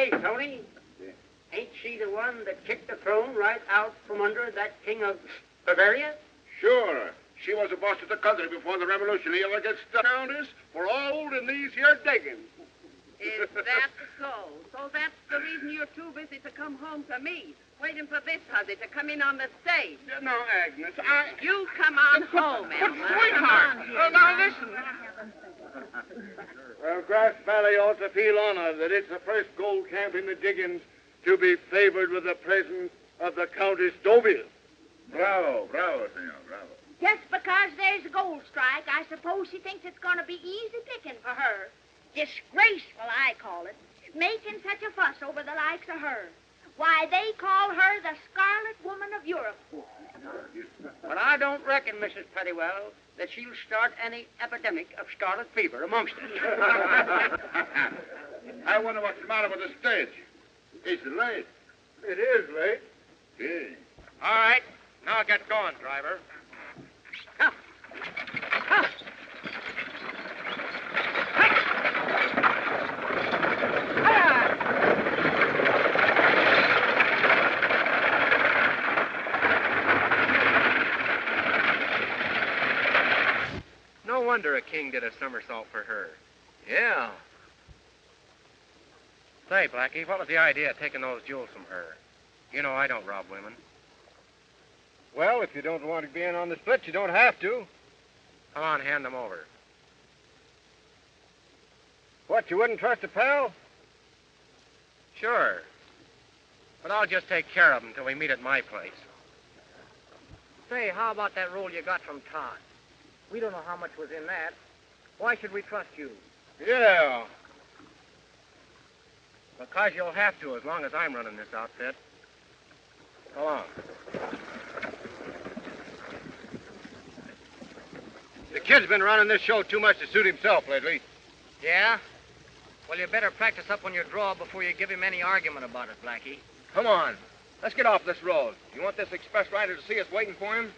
Say, Tony, ain't she the one that kicked the throne right out from under that king of Bavaria? Sure. She was the boss of the country before the revolution. You ever get stuck around us? We're old in these here diggings. Is that so? So that's the reason you're too busy to come home to me, waiting for this hussy to come in on the stage. No, Agnes, You come on home, Elmer. Sweetheart, now listen. Well, Grass Valley ought to feel honored that it's the first gold camp in the diggings to be favored with the presence of the Countess Deauville. Bravo, senor, bravo. Just because there's a gold strike, I suppose she thinks it's going to be easy picking for her. Disgraceful, I call it, making such a fuss over the likes of her. Why, they call her the Scarlet Woman of Europe. But I don't reckon, Mrs. Pettywell, that she'll start any epidemic of scarlet fever amongst us. I wonder what's the matter with the stage. It's late. It is late. Gee. All right. Now get going, driver. Come. Come. No wonder a king did a somersault for her. Yeah. Say, Blackie, what was the idea of taking those jewels from her? You know I don't rob women. Well, if you don't want to be in on the split, you don't have to. Come on, hand them over. What, you wouldn't trust a pal? Sure. But I'll just take care of them until we meet at my place. Say, how about that roll you got from Todd? We don't know how much was in that. Why should we trust you? Yeah. Because you'll have to as long as I'm running this outfit. Go on. The kid's been running this show too much to suit himself lately. Yeah? Well, you better practice up on your draw before you give him any argument about it, Blackie. Come on. Let's get off this road. You want this express rider to see us waiting for him?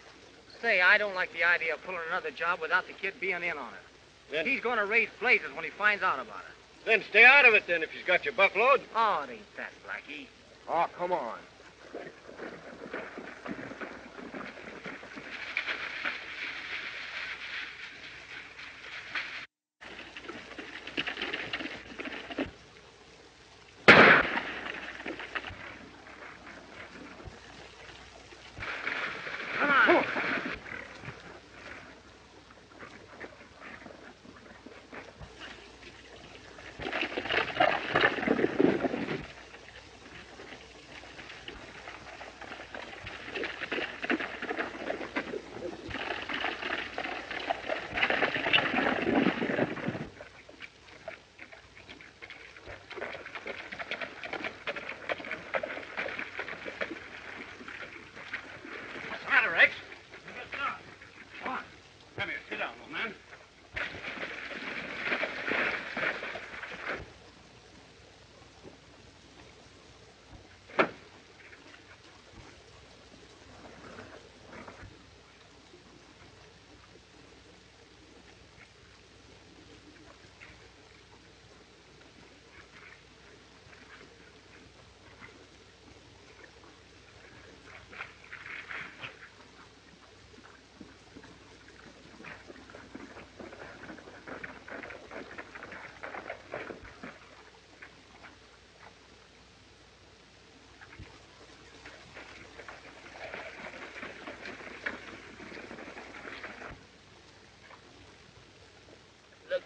Say, I don't like the idea of pulling another job without the kid being in on it. Then, He's going to raise blazes when he finds out about it. then stay out of it, then, if he's got your buckload. Oh, it ain't that, Blackie. Oh, come on.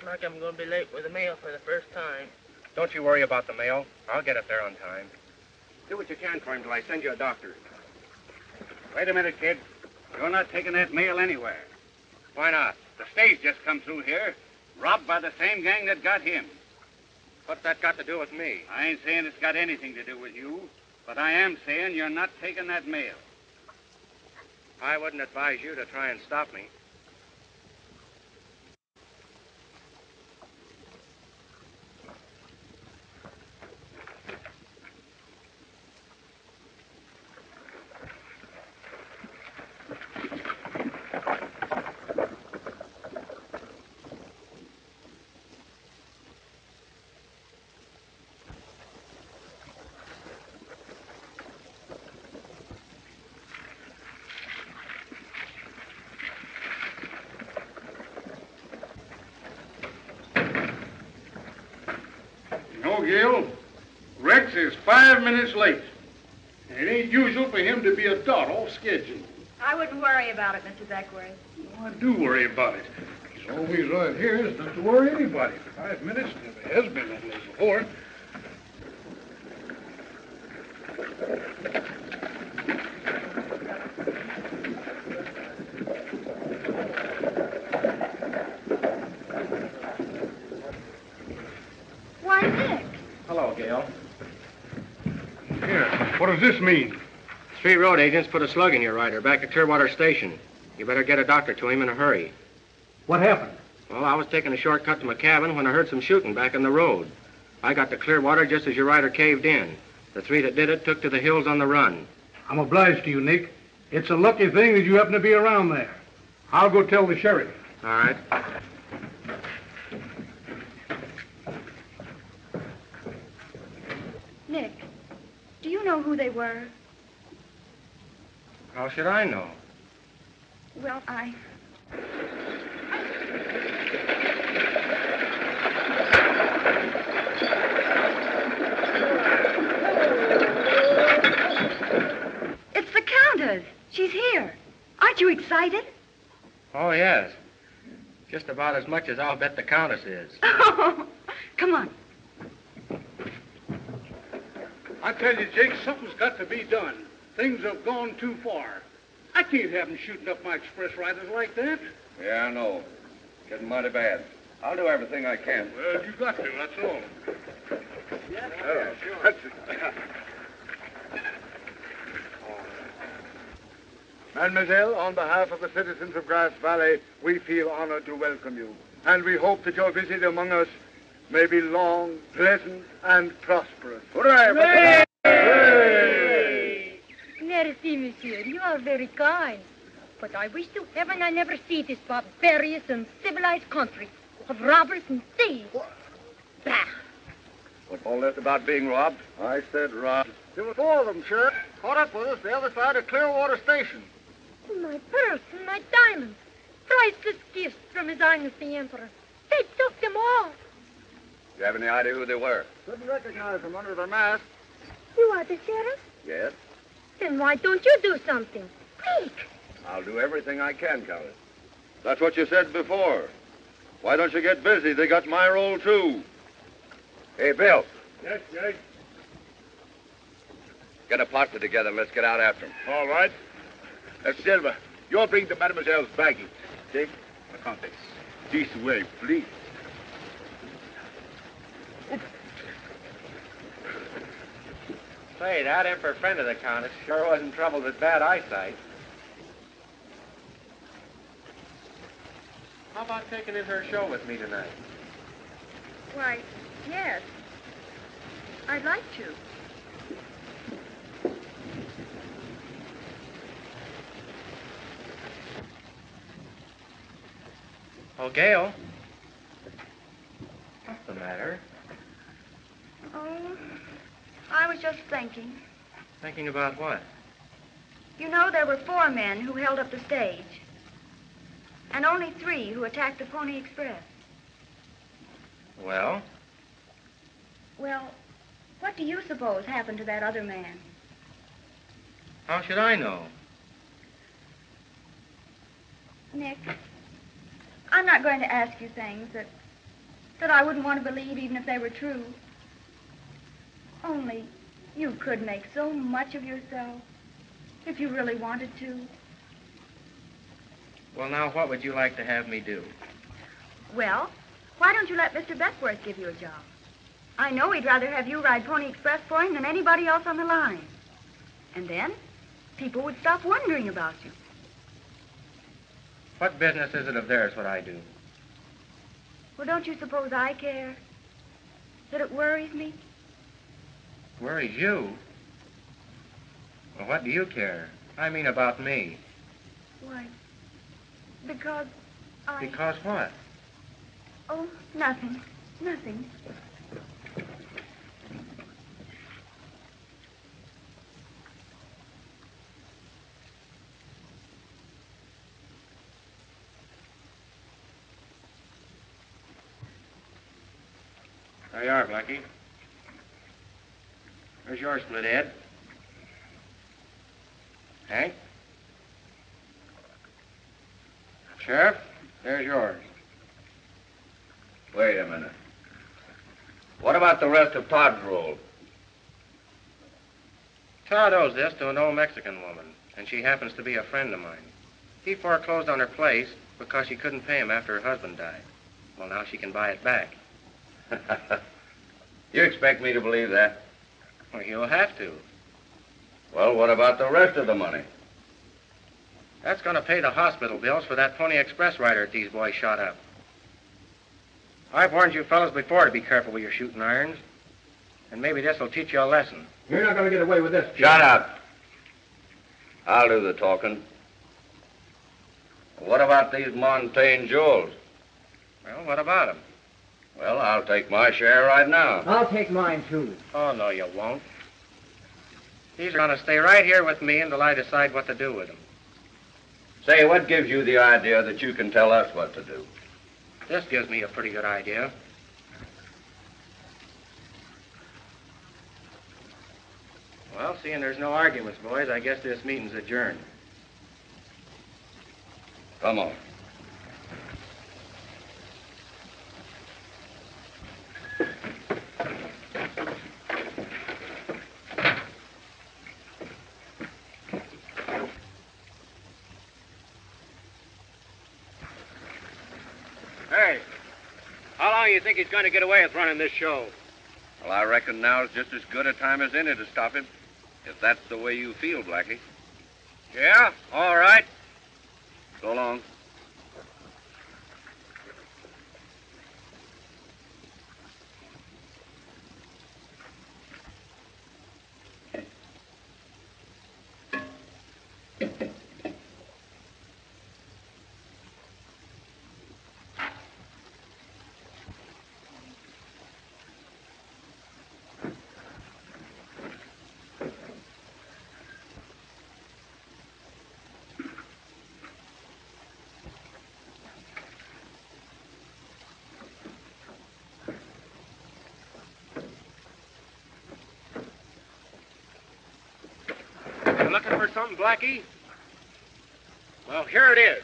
Looks like I'm going to be late with the mail for the first time. Don't you worry about the mail. I'll get it there on time. Do what you can for him till I send you a doctor. Wait a minute, kid. You're not taking that mail anywhere. Why not? The stage just come through here, robbed by the same gang that got him. What's that got to do with me? I ain't saying it's got anything to do with you, but I am saying you're not taking that mail. I wouldn't advise you to try and stop me. Gil. Rex is 5 minutes late. It ain't usual for him to be a dot off schedule. I wouldn't worry about it, Mr. Beckworth. Oh, I do worry about it. He's always right here. It's not to worry anybody. 5 minutes never has been that late before. Why, Nick. Hello, Gail. Here, what does this mean? 3 road agents put a slug in your rider back at Clearwater Station. You better get a doctor to him in a hurry. What happened? Well, I was taking a shortcut to my cabin when I heard some shooting back in the road. I got to Clearwater just as your rider caved in. The 3 that did it took to the hills on the run. I'm obliged to you, Nick. It's a lucky thing that you happen to be around there. I'll go tell the sheriff. All right. Nick, do you know who they were? How should I know? Well, It's the Countess. She's here. Aren't you excited? Oh, yes. Just about as much as I'll bet the Countess is. Oh, come on. I tell you, Jake, something's got to be done. Things have gone too far. I can't have them shooting up my express riders like that. Yeah, I know. Getting mighty bad. I'll do everything I can. Well, you got to, that's all. That's it. Mademoiselle, on behalf of the citizens of Grass Valley, we feel honored to welcome you. And we hope that your visit among us may be long, pleasant, and prosperous. Hooray! Merci, monsieur. You are very kind. But I wish to heaven I never see this barbarous and civilized country of robbers and thieves. Bah! What's all this about being robbed? I said robbed. There were 4 of them, Sheriff. Caught up with us the other side of Clearwater Station. My purse and my diamonds. Priceless gifts from His Highness the Emperor. They took them all. Do you have any idea who they were? Couldn't recognize them under their masks. You are the sheriff? Yes. Then why don't you do something? Quick! I'll do everything I can, Countess. That's what you said before. Why don't you get busy? They got my roll, too. Hey, Bill, Yes, Jake. get a partner together and let's get out after him. All right. Silver, you'll bring the mademoiselle's baggage. Jake, the Countess. This way, please. Say, that emperor friend of the Countess sure wasn't troubled with bad eyesight. How about taking in her show with me tonight? Why, yes. I'd like to. Oh, Gail. What's the matter? Oh, I was just thinking. Thinking about what? You know, there were 4 men who held up the stage. And only 3 who attacked the Pony Express. Well? Well, what do you suppose happened to that other man? How should I know? Nick, I'm not going to ask you things that I wouldn't want to believe even if they were true. Only you could make so much of yourself if you really wanted to. Well, now, what would you like to have me do? Well, why don't you let Mr. Beckworth give you a job? I know he'd rather have you ride Pony Express for him than anybody else on the line. And then people would stop wondering about you. What business is it of theirs what I do? Well, don't you suppose I care? That it worries me? Worries you? Well, what do you care? I mean about me. Why, because I... Because what? Oh, nothing. Nothing. There you are, Blackie. There's yours, Split Ed. Hank? Sheriff, there's yours. Wait a minute. What about the rest of Todd's roll? Todd owes this to an old Mexican woman, and she happens to be a friend of mine. He foreclosed on her place because she couldn't pay him after her husband died. Well, now she can buy it back. You expect me to believe that? Well, you'll have to. Well, what about the rest of the money? That's going to pay the hospital bills for that Pony Express rider that these boys shot up. I've warned you fellas before to be careful with your shooting irons. And maybe this will teach you a lesson. You're not going to get away with this, kid. Shut up. I'll do the talking. What about these Montaigne jewels? Well, what about them? Well, I'll take my share right now. I'll take mine, too. Oh, no, you won't. These are going to stay right here with me until I decide what to do with them. Say, what gives you the idea that you can tell us what to do? This gives me a pretty good idea. Well, seeing there's no arguments, boys, I guess this meeting's adjourned. Come on. Hey, how long do you think he's going to get away with running this show? Well, I reckon now's just as good a time as any to stop him. If that's the way you feel, Blackie. Yeah, all right. So long. You looking for something, Blackie? Well, here it is.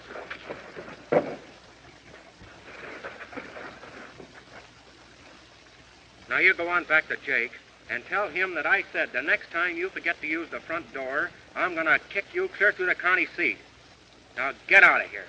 Now you go on back to Jake and tell him that I said the next time you forget to use the front door, I'm going to kick you clear through the county seat. Now get out of here.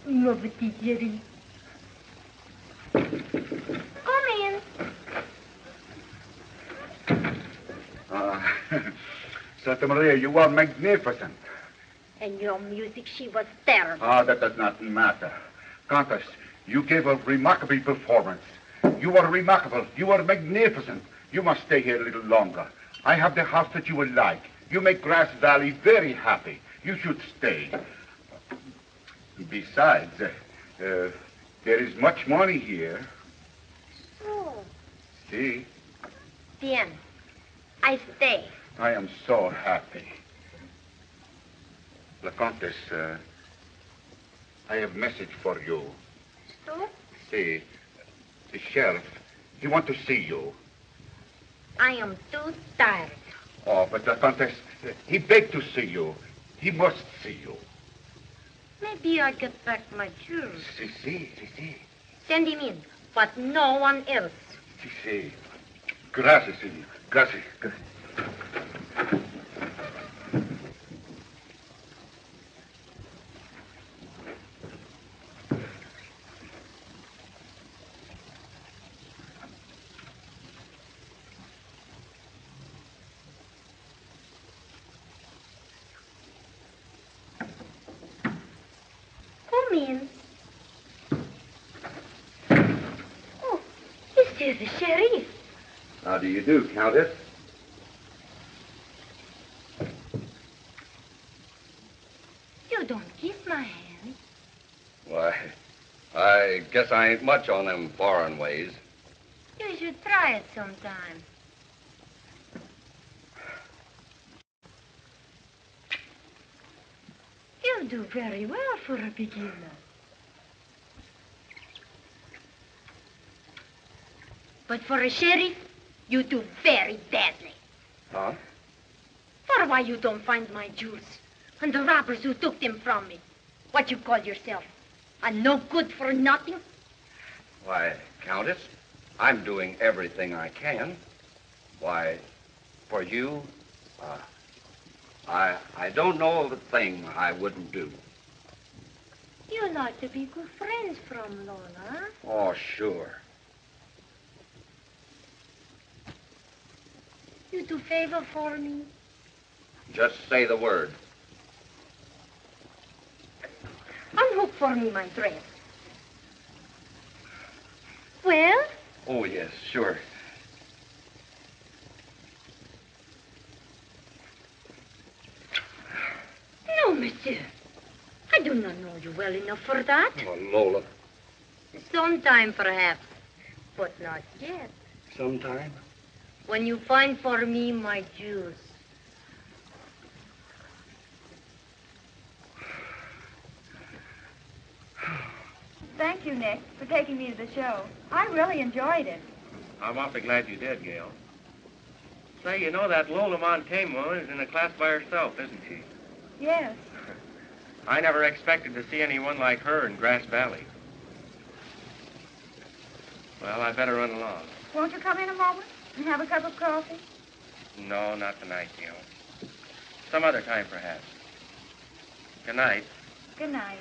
Lovely, Jerry. Come in. Santa Maria, you are magnificent. And your music, she was terrible. That does not matter. Countess, you gave a remarkable performance. You are remarkable. You are magnificent. You must stay here a little longer. I have the house that you will like. You make Grass Valley very happy. You should stay. Besides, there is much money here. Oh. See? Bien. I stay. I am so happy. La Comtesse, I have a message for you. So? See, the sheriff, he wants to see you. I am too tired. Oh, but La Comtesse, he begged to see you. He must see you. Maybe I'll get back my jewels. Si. Send him in, but no one else. Si. Gracias, senor. Gracias. Come in. Oh, this is the sheriff. How do you do, Countess? I guess I ain't much on them foreign ways. You should try it sometime. You do very well for a beginner. But for a sheriff, you do very badly. Huh? For why you don't find my jewels and the robbers who took them from me? What you call yourself? A no good for nothing? Why, Countess, I'm doing everything I can. Why, for you, I don't know of a thing I wouldn't do. You like to be good friends from Lola. Oh, sure. You do favor for me? Just say the word. Unhook for me my dress. Well? Oh, yes, sure. No, monsieur. I do not know you well enough for that. Oh, Lola. Sometime, perhaps, but not yet. Sometime? When you find for me my jewels. Thank you, Nick, for taking me to the show. I really enjoyed it. I'm awfully glad you did, Gail. Say, you know that Lola Montaigne woman is in a class by herself, isn't she? Yes. I never expected to see anyone like her in Grass Valley. Well, I better run along. Won't you come in a moment and have a cup of coffee? No, not tonight, Gail. Some other time, perhaps. Good night. Good night.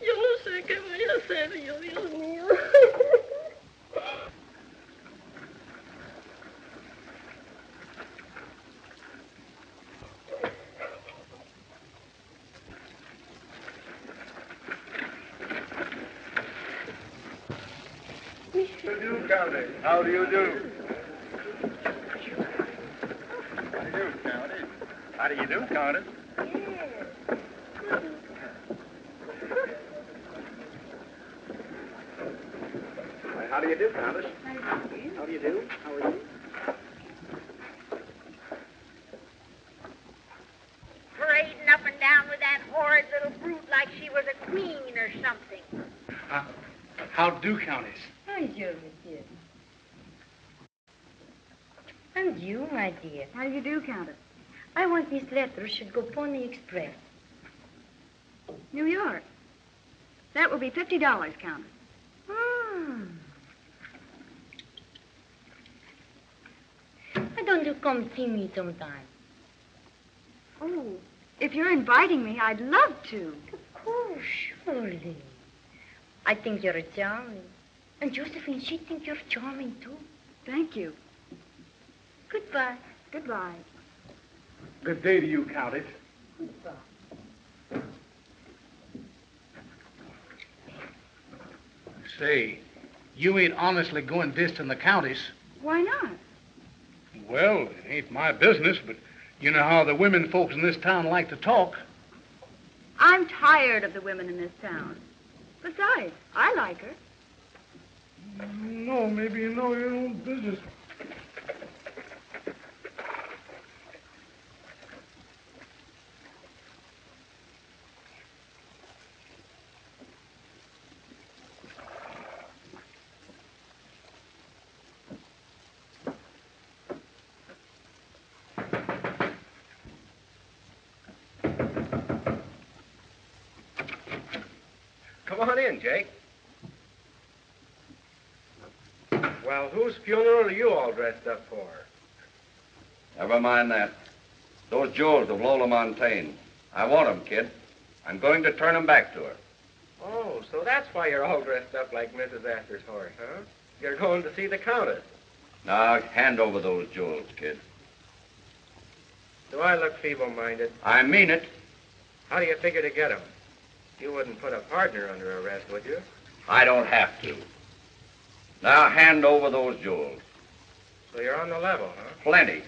Yo no sé qué voy a hacer yo, Dios mío. How do you do, Countess? How do you do? How do you do, Countess? How do you do, Countess? How do you do? How are you? Parading up and down with that horrid little brute like she was a queen or something. How do, Countess? Bonjour, monsieur. And you, my dear. How do you do, Countess? I want this letter should go Pony Express. New York. That will be $50, Countess. Why don't you come see me sometime? Oh, if you're inviting me, I'd love to. Of course, surely. I think you're charming. And Josephine, she thinks you're charming, too. Thank you. Goodbye. Goodbye. Good day to you, Countess. Goodbye. Say, you ain't honestly going distant the Countess. Why not? Well, it ain't my business, but you know how the women folks in this town like to talk. I'm tired of the women in this town. Besides, I like her. No, maybe you know your own business. Come on in, Jake. Well, whose funeral are you all dressed up for? Never mind that. Those jewels of Lola Montaigne. I want them, kid. I'm going to turn them back to her. Oh, so that's why you're all dressed up like Mrs. Astor's horse, huh? You're going to see the Countess. Now, hand over those jewels, kid. Do I look feeble-minded? I mean it. How do you figure to get 'em? You wouldn't put a partner under arrest, would you? I don't have to. Now, hand over those jewels. So you're on the level, huh? Plenty.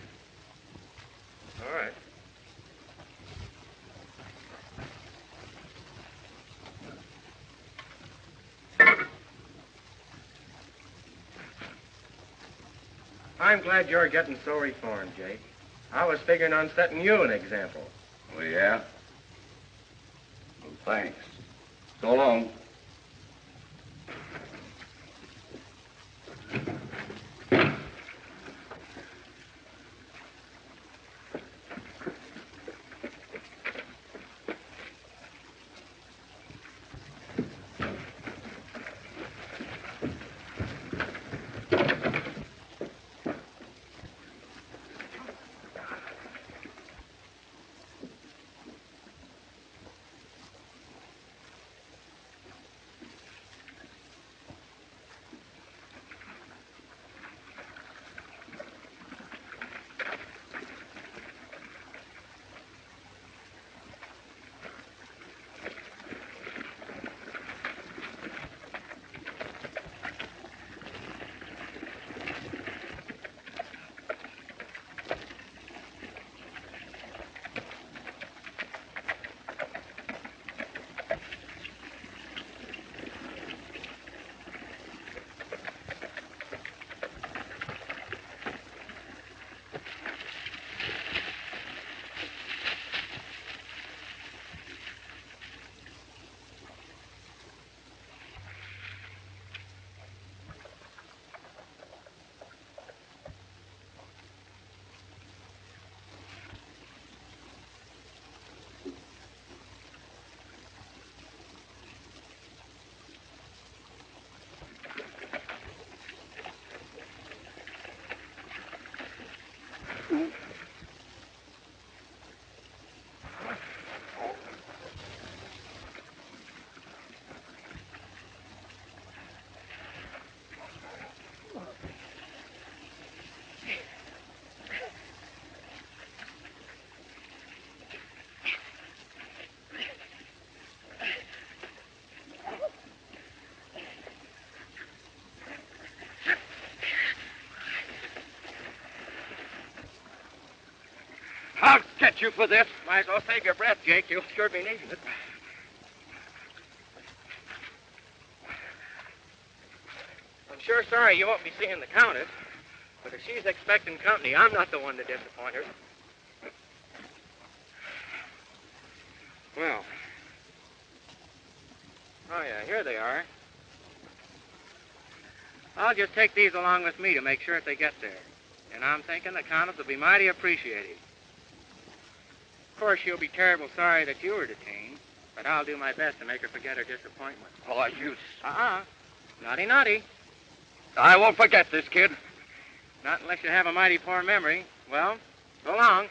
All right. I'm glad you're getting so reformed, Jake. I was figuring on setting you an example. Oh, yeah? Well, thanks. So long. I'll get you for this. Might as well save your breath, Jake. You'll sure be needing it. I'm sure sorry you won't be seeing the Countess, but if she's expecting company, I'm not the one to disappoint her. Well. Oh, yeah, here they are. I'll just take these along with me to make sure that they get there. And I'm thinking the Countess will be mighty appreciative. Of course, she'll be terrible sorry that you were detained, but I'll do my best to make her forget her disappointment. Oh, you... Naughty, naughty. I won't forget this, kid. Not unless you have a mighty poor memory. Well, so long.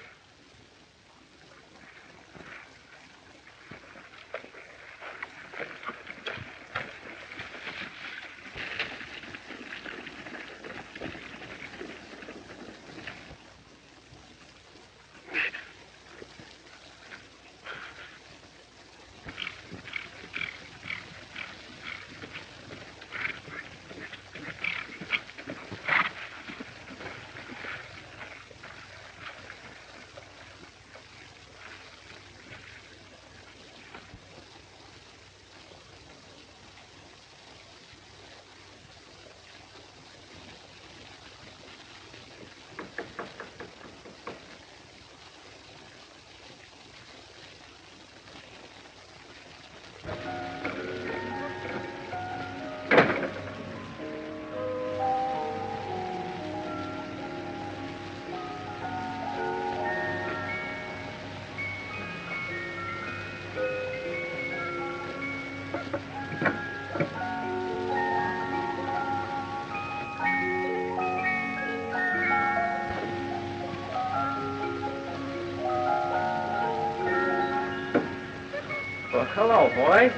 Well, hello, boy.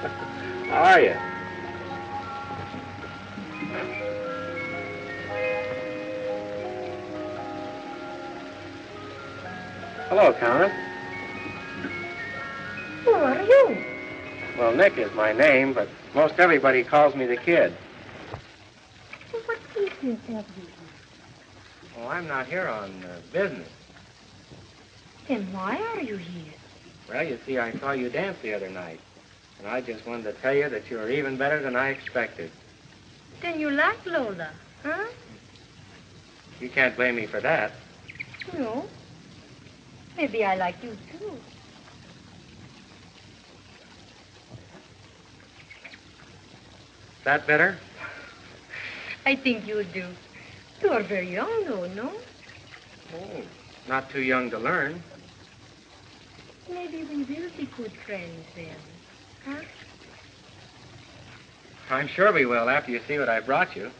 How are you? Hello, Countess. Who are you? Well, Nick is my name, but most everybody calls me the Kid. What business have you? Oh, I'm not here on business. Then why are you here? Well, you see, I saw you dance the other night, and I just wanted to tell you that you were even better than I expected. Then you like Lola, huh? You can't blame me for that. No. Maybe I like you, too. Is that better? I think you do. You are very young, though, no? Oh, not too young to learn. Maybe we will be good friends then, huh? I'm sure we will after you see what I brought you.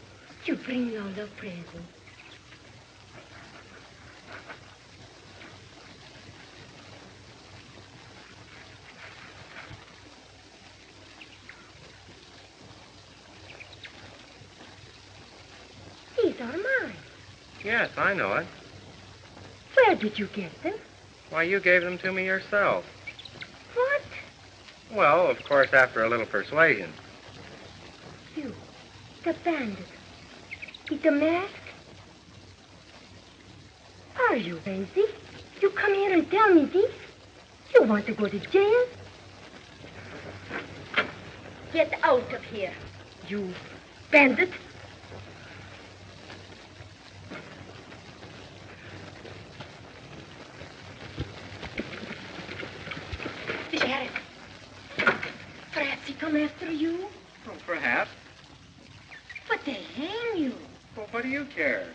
You bring Lola presents. These are mine. Yes, I know it. Where did you get them? Why, you gave them to me yourself. What? Well, of course, after a little persuasion. You, the bandit, with the mask? Are you crazy? You come here and tell me this? You want to go to jail? Get out of here, you bandit. The sheriff. Perhaps he come after you? Well, perhaps. But they hang you. Well, what do you care?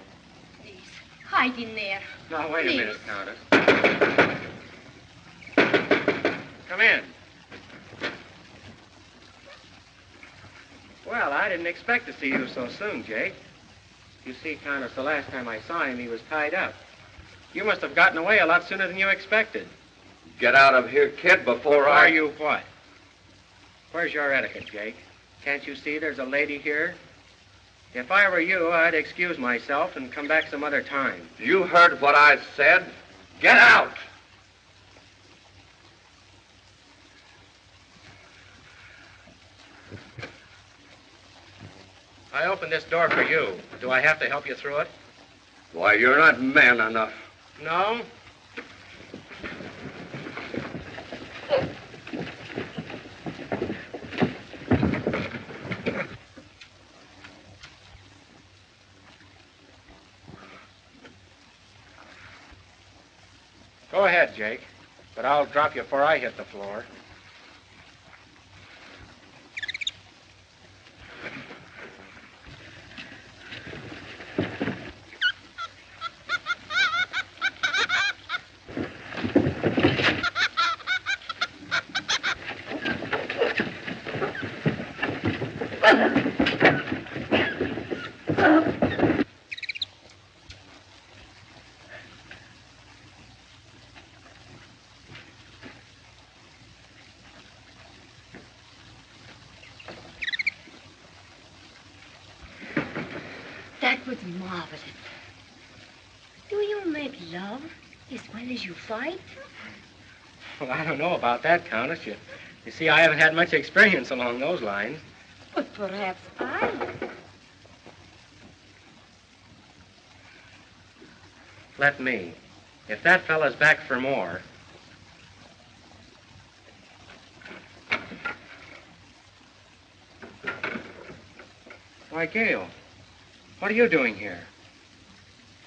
Please, hide in there. Now, wait Please. a minute, Countess. Come in. Well, I didn't expect to see you so soon, Jake. You see, Countess, the last time I saw him, he was tied up. You must have gotten away a lot sooner than you expected. Get out of here, kid, before Are you what? Where's your etiquette, Jake? Can't you see there's a lady here? If I were you, I'd excuse myself and come back some other time. You heard what I said. Get out! I opened this door for you. Do I have to help you through it? Why, you're not man enough. No? Go ahead, Jake, but I'll drop you before I hit the floor. That was marvelous. Do you make love as well as you fight? Well, I don't know about that, Countess. You see, I haven't had much experience along those lines. But perhaps I. Let me. If that fella's back for more... Why, Gail, what are you doing here?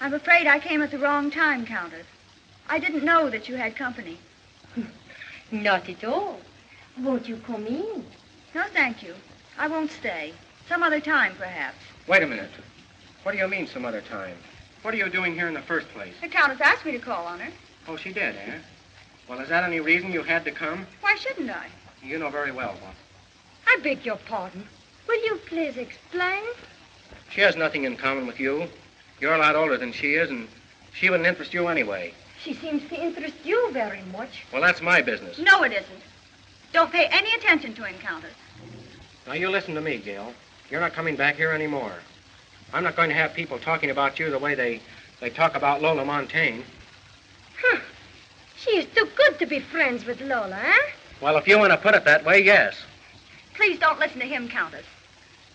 I'm afraid I came at the wrong time, Countess. I didn't know that you had company. Not at all. Won't you come in? No, thank you. I won't stay. Some other time, perhaps. Wait a minute. What do you mean some other time? What are you doing here in the first place? The Countess asked me to call on her. Oh, she did, eh? Well, is that any reason you had to come? Why shouldn't I? You know very well, what? I beg your pardon. Will you please explain? She has nothing in common with you. You're a lot older than she is, and she wouldn't interest you anyway. She seems to interest you very much. Well, that's my business. No, it isn't. Don't pay any attention to him, Countess. Now, you listen to me, Gail. You're not coming back here anymore. I'm not going to have people talking about you the way they talk about Lola Montaigne. Huh. She is too good to be friends with Lola, huh? Well, if you want to put it that way, yes. Please don't listen to him, Countess.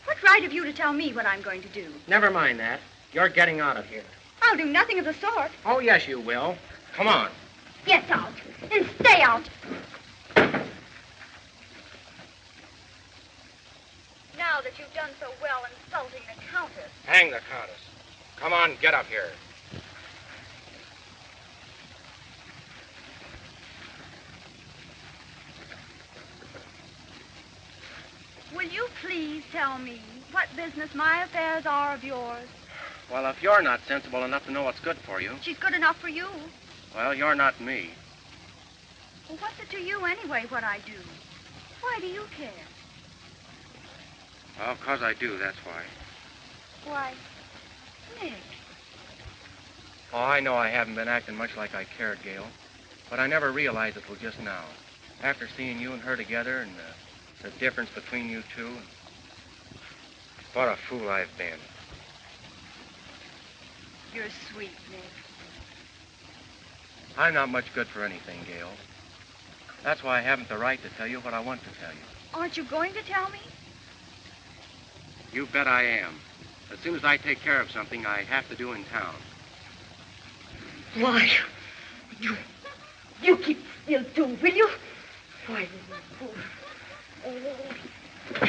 What right have you to tell me what I'm going to do? Never mind that. You're getting out of here. I'll do nothing of the sort. Oh, yes, you will. Come on. Get out and stay out. Now that you've done so well insulting the Countess. Hang the Countess. Come on, get up here. Will you please tell me what business my affairs are of yours? Well, if you're not sensible enough to know what's good for you, She's good enough for you. well, you're not me. Well, what's it to you anyway what I do? Why do you care? Well, 'cause I do, that's why. Why, Nick. Oh, I know I haven't been acting much like I cared, Gail, but I never realized it till just now. After seeing you and her together and the difference between you two, what a fool I've been. You're sweet, Nick. I'm not much good for anything, Gail. That's why I haven't the right to tell you what I want to tell you. Aren't you going to tell me? You bet I am. As soon as I take care of something I have to do in town. Why, you keep still too, will you? Why, you fool. Oh.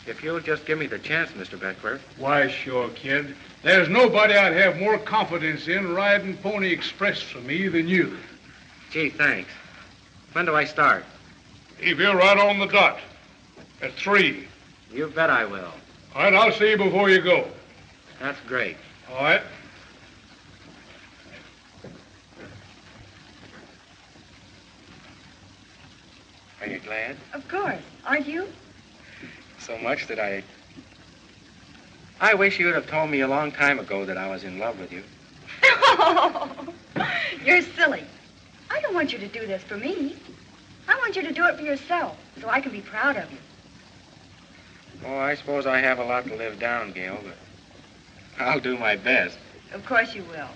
If you'll just give me the chance, Mr. Beckworth. Why, sure, kid. There's nobody I'd have more confidence in riding Pony Express for me than you. Gee, thanks. When do I start? Leave here right on the dot. At 3. You bet I will. All right, I'll see you before you go. That's great. All right. Are you glad? Of course. Aren't you? So much that I wish you'd have told me a long time ago that I was in love with you. You're silly. I don't want you to do this for me. I want you to do it for yourself, so I can be proud of you. Oh, I suppose I have a lot to live down, Gail, but I'll do my best. Of course you will.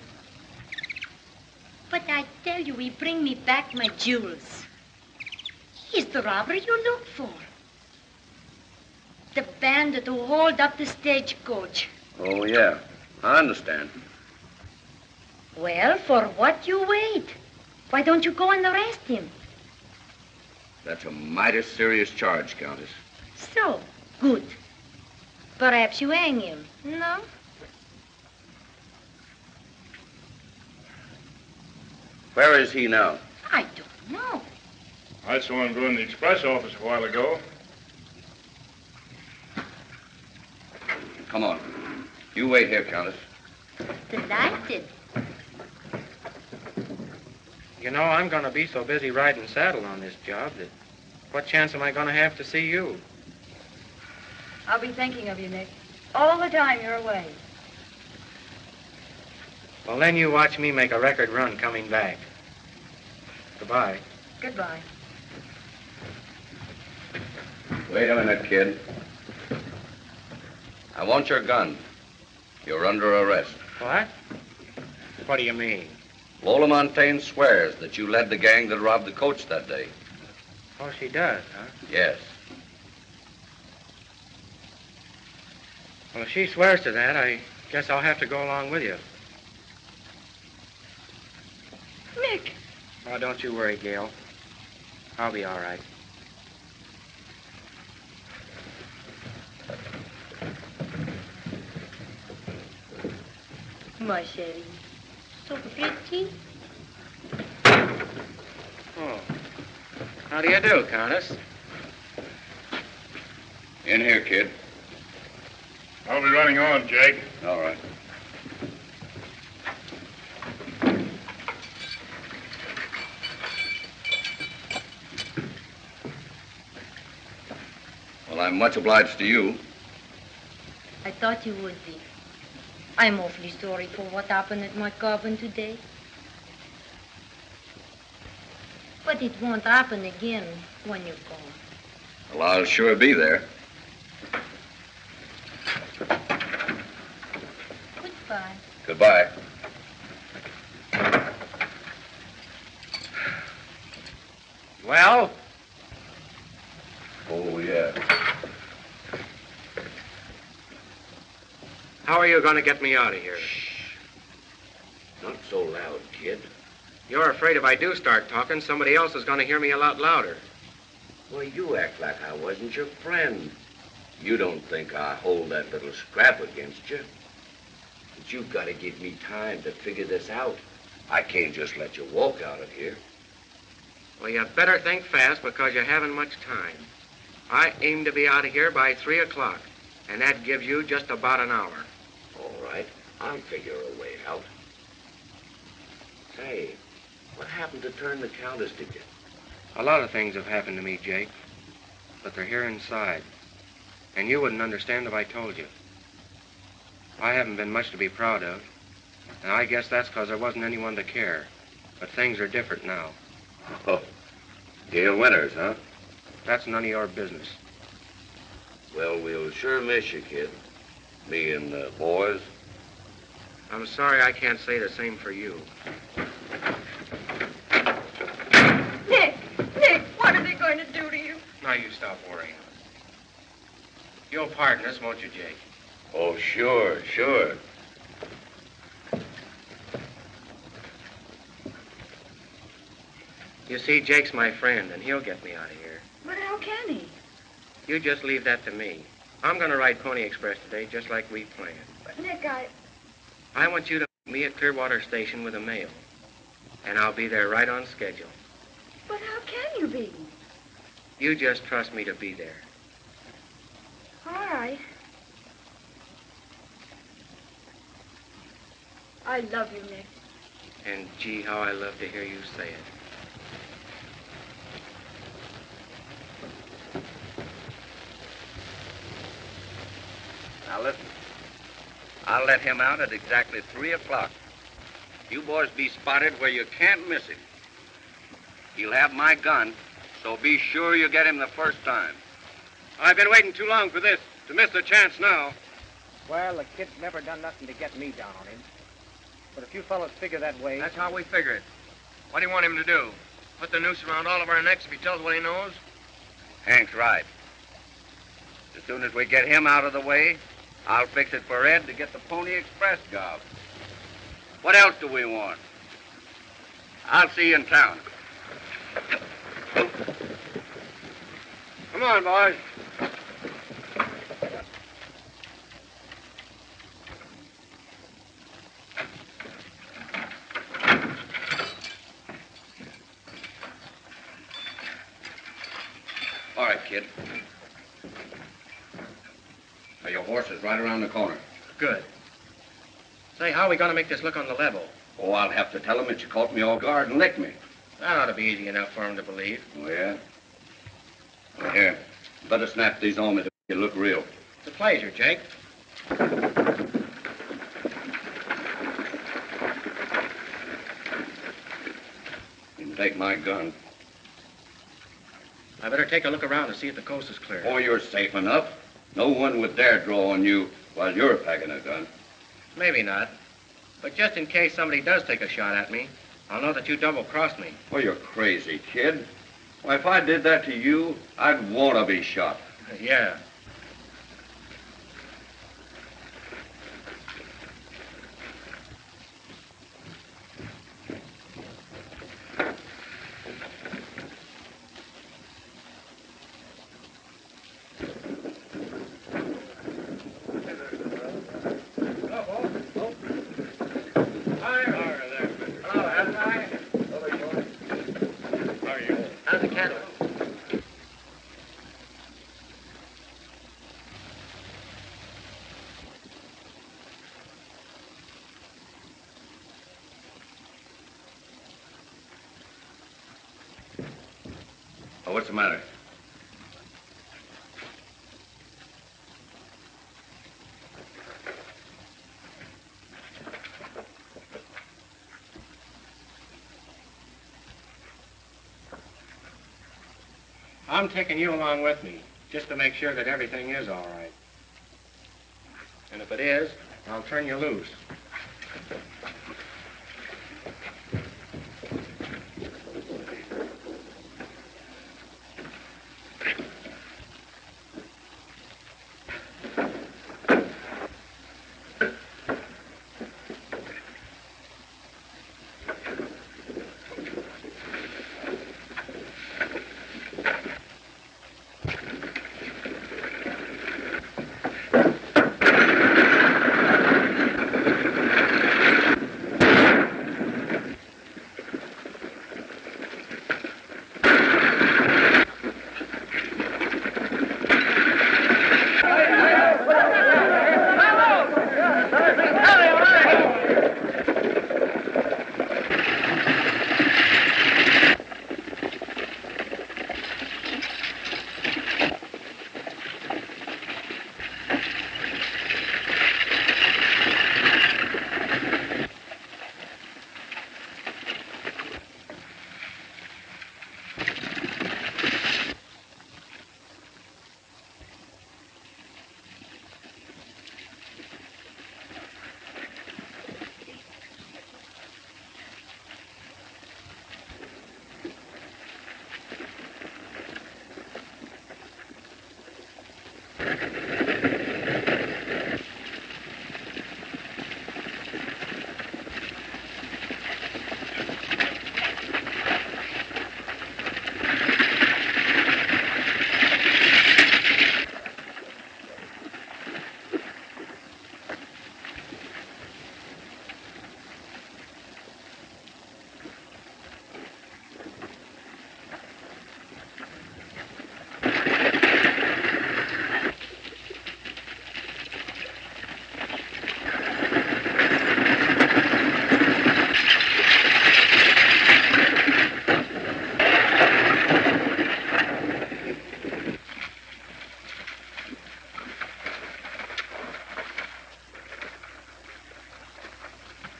But I tell you, he bring me back my jewels. He's the robber you look for. The bandit who hauled up the stagecoach. Oh, yeah. I understand. Well, for what you wait? Why don't you go and arrest him? That's a mighty serious charge, Countess. So, good. Perhaps you hang him, no? Where is he now? I don't know. I saw him go in the express office a while ago. Come on. You wait here, Countess. Delighted. You know, I'm going to be so busy riding saddle on this job that what chance am I going to have to see you? I'll be thinking of you, Nick. All the time you're away. Well, then you watch me make a record run coming back. Goodbye. Goodbye. Wait a minute, kid. I want your gun. You're under arrest. What? What do you mean? Lola Montaigne swears that you led the gang that robbed the coach that day. Oh, she does, huh? Yes. Well, if she swears to that, I guess I'll have to go along with you. Nick! Oh, don't you worry, Gail. I'll be all right. My chérie. So pretty. Oh. How do you do, Countess? In here, kid. I'll be running on, Jake. All right. Well, I'm much obliged to you. I thought you would be. I'm awfully sorry for what happened at my cabin today. But it won't happen again when you're gone. Well, I'll sure be there. Goodbye. Goodbye. Well? Oh, yeah. How are you going to get me out of here? Not so loud, kid. You're afraid if I do start talking, somebody else is going to hear me a lot louder. Well, you act like I wasn't your friend. You don't think I hold that little scrap against you. But you've got to give me time to figure this out. I can't just let you walk out of here. Well, you better think fast because you haven't much time. I aim to be out of here by 3 o'clock, and that gives you just about an hour. All right, I'll figure a way out. Say, what happened to turn the Countess to you? A lot of things have happened to me, Jake, but they're here inside, and you wouldn't understand if I told you. I haven't been much to be proud of, and I guess that's because there wasn't anyone to care, but things are different now. Oh, Gail Winters, huh? That's none of your business. Well, we'll sure miss you, kid. Me and the boys. I'm sorry I can't say the same for you. Nick, what are they going to do to you? Now you stop worrying. You'll pardon us, won't you, Jake? Oh, sure. You see, Jake's my friend, and he'll get me out of here. But how can he? You just leave that to me. I'm going to ride Pony Express today, just like we planned. But Nick, I want you to meet me at Clearwater Station with the mail, and I'll be there right on schedule. But how can you be? You just trust me to be there. All right. I love you, Nick. And gee, how I love to hear you say it. Now listen, I'll let him out at exactly 3 o'clock. You boys be spotted where you can't miss him. He'll have my gun, so be sure you get him the first time. I've been waiting too long for this, to miss the chance now. Well, the kid's never done nothing to get me down on him. But if you fellas figure that way... That's how we figure it. What do you want him to do? Put the noose around all of our necks if he tells what he knows? Hank's right. As soon as we get him out of the way, I'll fix it for Ed to get the Pony Express job. What else do we want? I'll see you in town. Come on, boys. All right, kid. Now, your horse is right around the corner. Good. Say, how are we going to make this look on the level? Oh, I'll have to tell him that you caught me off guard and licked me. That ought to be easy enough for him to believe. Oh, yeah? Well, here, better snap these on me to make it look real. It's a pleasure, Jake. You can take my gun. I better take a look around and see if the coast is clear. Oh, you're safe enough. No one would dare draw on you while you're packing a gun. Maybe not. But just in case somebody does take a shot at me, I'll know that you double-crossed me. Oh, you're crazy, kid. Why, if I did that to you, I'd want to be shot. Yeah. How's the candle? Oh, what's the matter? I'm taking you along with me, just to make sure that everything is all right. And if it is, I'll turn you loose.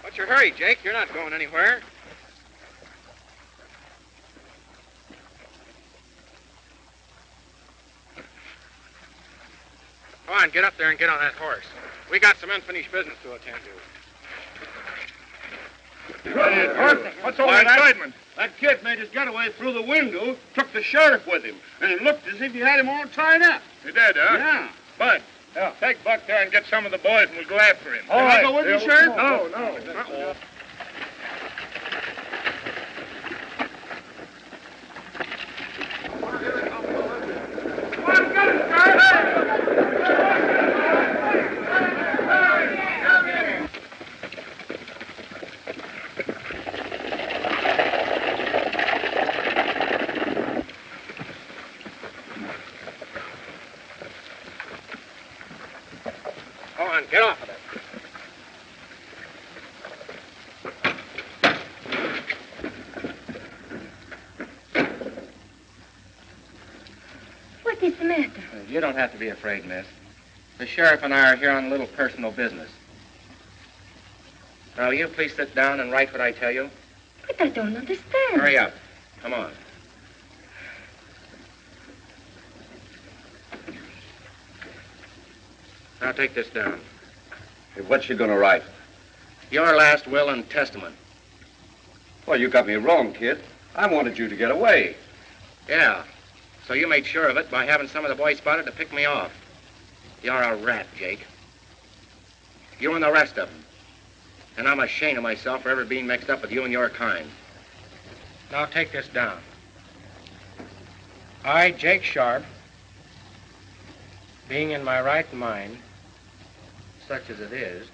What's your hurry, Jake? You're not going anywhere. Come on, get up there and get on that horse. We got some unfinished business to attend to. What's all that excitement? That kid made his getaway through the window, took the sheriff with him, and it looked as if he had him all tied up. He did, huh? Yeah. Bud, take Buck there and get some of the boys, and we'll go after him. Can I go with you, Sheriff? No. Uh-oh. Go on, get off of it. What is the matter? You don't have to be afraid, miss. The sheriff and I are here on a little personal business. Now, will you please sit down and write what I tell you? But I don't understand. Hurry up. Come on. Now, take this down. Hey, what's you gonna write? Your last will and testament. Well, you got me wrong, kid. I wanted you to get away. Yeah. So you made sure of it by having some of the boys spotted to pick me off. You're a rat, Jake. You and the rest of them. And I'm ashamed of myself for ever being mixed up with you and your kind. Now take this down. I, Jake Sharp, being in my right mind, such as it is,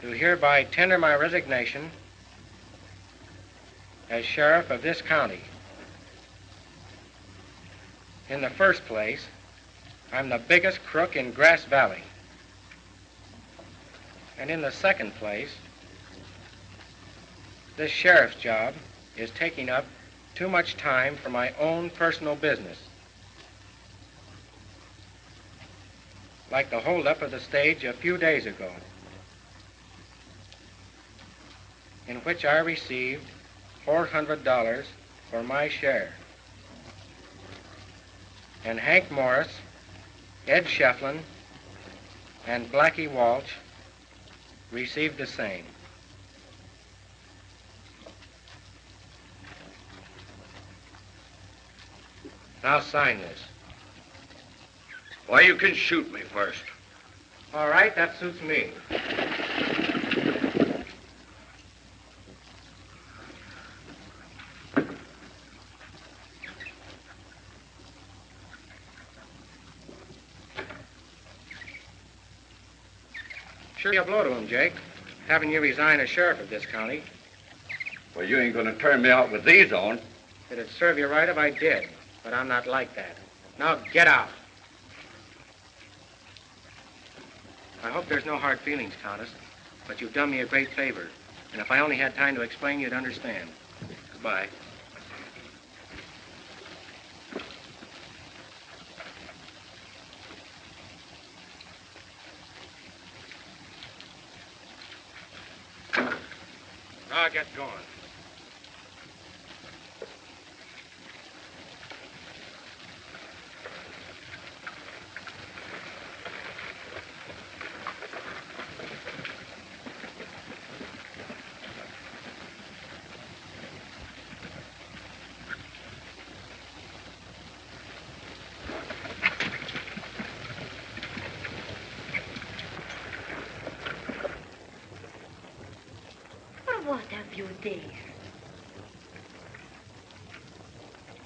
do hereby tender my resignation as sheriff of this county. In the first place, I'm the biggest crook in Grass Valley. And in the second place, this sheriff's job is taking up too much time for my own personal business. Like the holdup of the stage a few days ago, in which I received $400 for my share. and Hank Morris, Ed Shefflin, and Blackie Walsh received the same. Now sign this. Why, you can shoot me first. All right, that suits me. Sure you'll blow to him, Jake. Having you resign as sheriff of this county. Well, you ain't gonna turn me out with these on. It'd serve you right if I did, but I'm not like that. Now get out. I hope there's no hard feelings, Countess, but you've done me a great favor. And if I only had time to explain, you'd understand. Goodbye. Now get going. What have you there?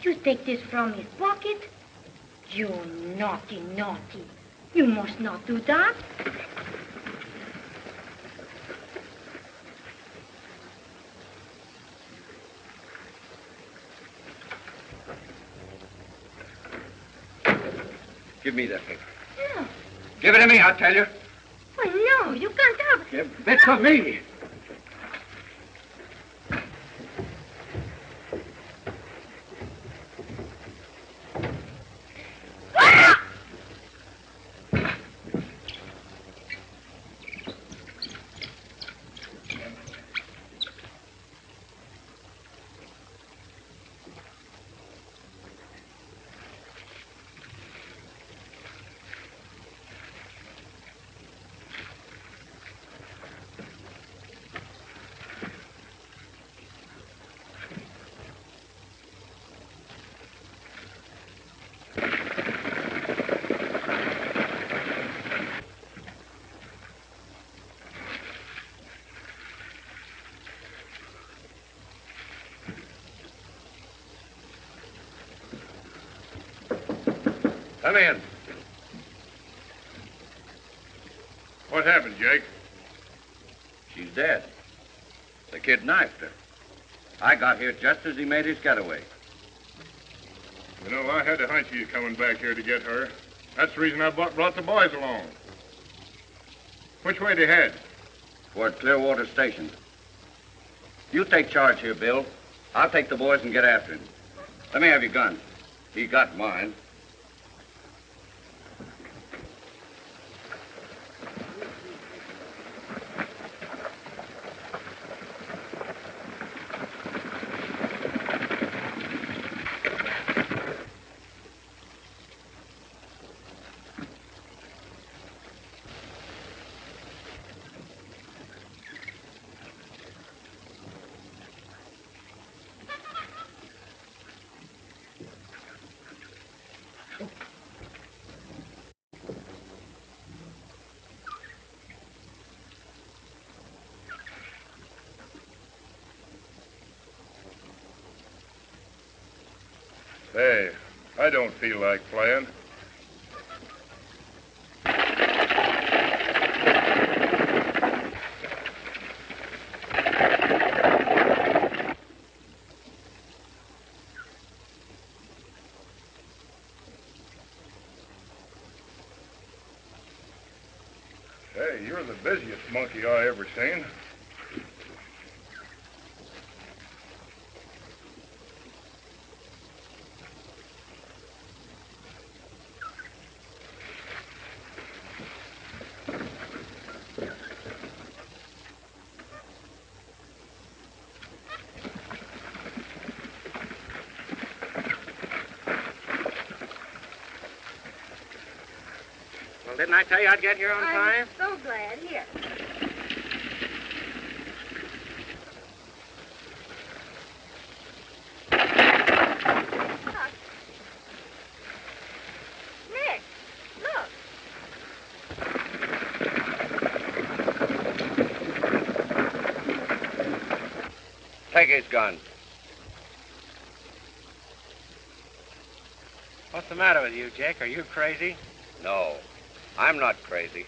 You take this from his pocket? You naughty, naughty. You must not do that. Give me that paper. No. Give it to me, I tell you. Oh, no, you can't have it. Give it to me. Come in. What happened, Jake? She's dead. The kid knifed her. I got here just as he made his getaway. You know, I had a hunch you coming back here to get her. That's the reason I brought the boys along. Which way they head? Toward Clearwater Station. You take charge here, Bill. I'll take the boys and get after him. Let me have your gun. He got mine. Hey, I don't feel like playing. Hey, you're the busiest monkey I ever seen. Well, didn't I tell you I'd get here on time? I'm so glad. Here. Nick, look. Take his gun. What's the matter with you, Jake? Are you crazy? No, I'm not crazy.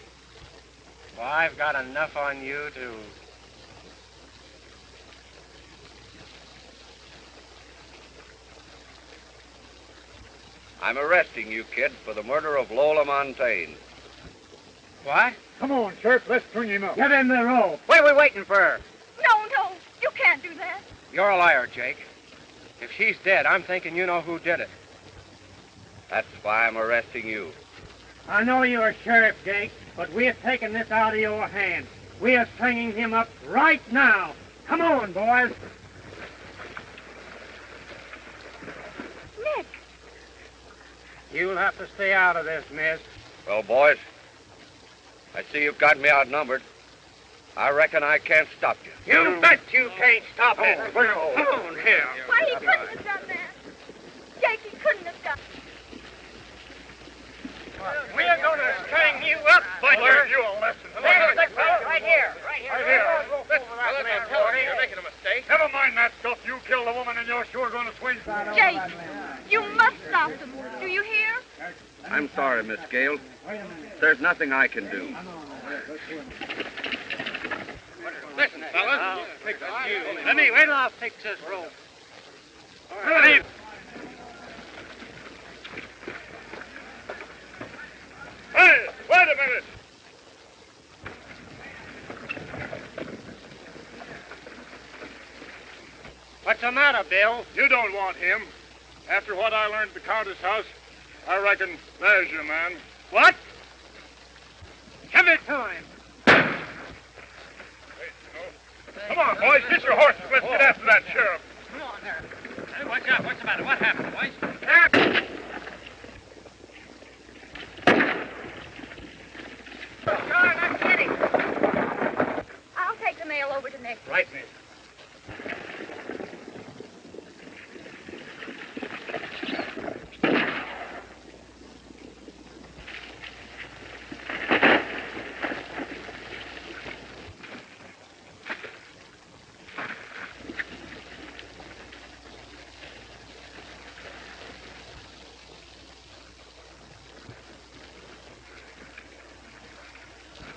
Well, I've got enough on you to... I'm arresting you, kid, for the murder of Lola Montaigne. What? Come on, Sheriff, let's string him up. Get in the rope. What are we waiting for? No, you can't do that. You're a liar, Jake. If she's dead, I'm thinking you know who did it. That's why I'm arresting you. I know you're a sheriff, Jake, but we're taking this out of your hands. We are stringing him up right now. Come on, boys. Nick. You'll have to stay out of this, miss. Well, boys, I see you've got me outnumbered. I reckon I can't stop you. You bet you can't stop it. Come on here. Why, he couldn't have done that. Jake, he couldn't have done it. We're going to string you up, I'll learn you a lesson. Right here. You're making a mistake. Never mind that stuff. You killed the woman and you're sure going to swing. Jake, you must stop them. Do you hear? I'm sorry, Miss Gale. There's nothing I can do. Listen, fellas. Let me wait till I'll fix this rope. All right. Hey, wait a minute. What's the matter, Bill? You don't want him. After what I learned at the Countess house, I reckon there's your man. What? Give it to him. Come on, boys. Get your horses. Let's get after that sheriff. Come on there. Hey, watch out. What's the matter? What happened, boys? John, I'm kidding. I'll take the mail over to Nick. Right, miss.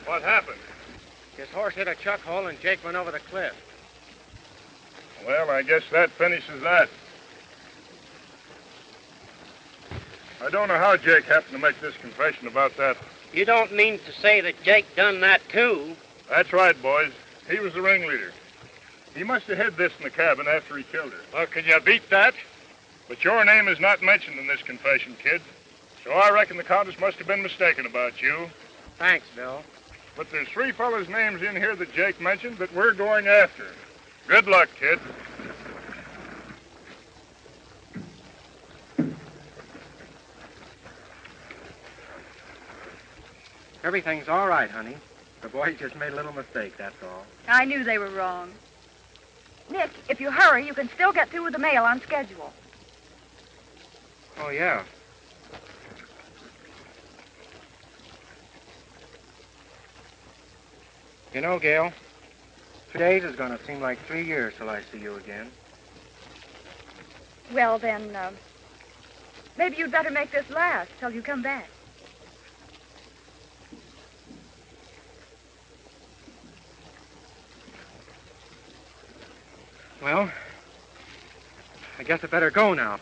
What happened? His horse hit a chuck hole and Jake went over the cliff. Well, I guess that finishes that. I don't know how Jake happened to make this confession about that. You don't mean to say that Jake done that, too? That's right, boys. He was the ringleader. He must have hid this in the cabin after he killed her. Well, can you beat that? But your name is not mentioned in this confession, kid. So I reckon the Countess must have been mistaken about you. Thanks, Bill. But there's 3 fellas' names in here that Jake mentioned that we're going after. Good luck, kid. Everything's all right, honey. The boys just made a little mistake, that's all. I knew they were wrong. Nick, if you hurry, you can still get through with the mail on schedule. Oh, yeah. You know, Gail, 3 days is going to seem like 3 years till I see you again. Well, then, maybe you'd better make this last till you come back. Well, I guess I better go now.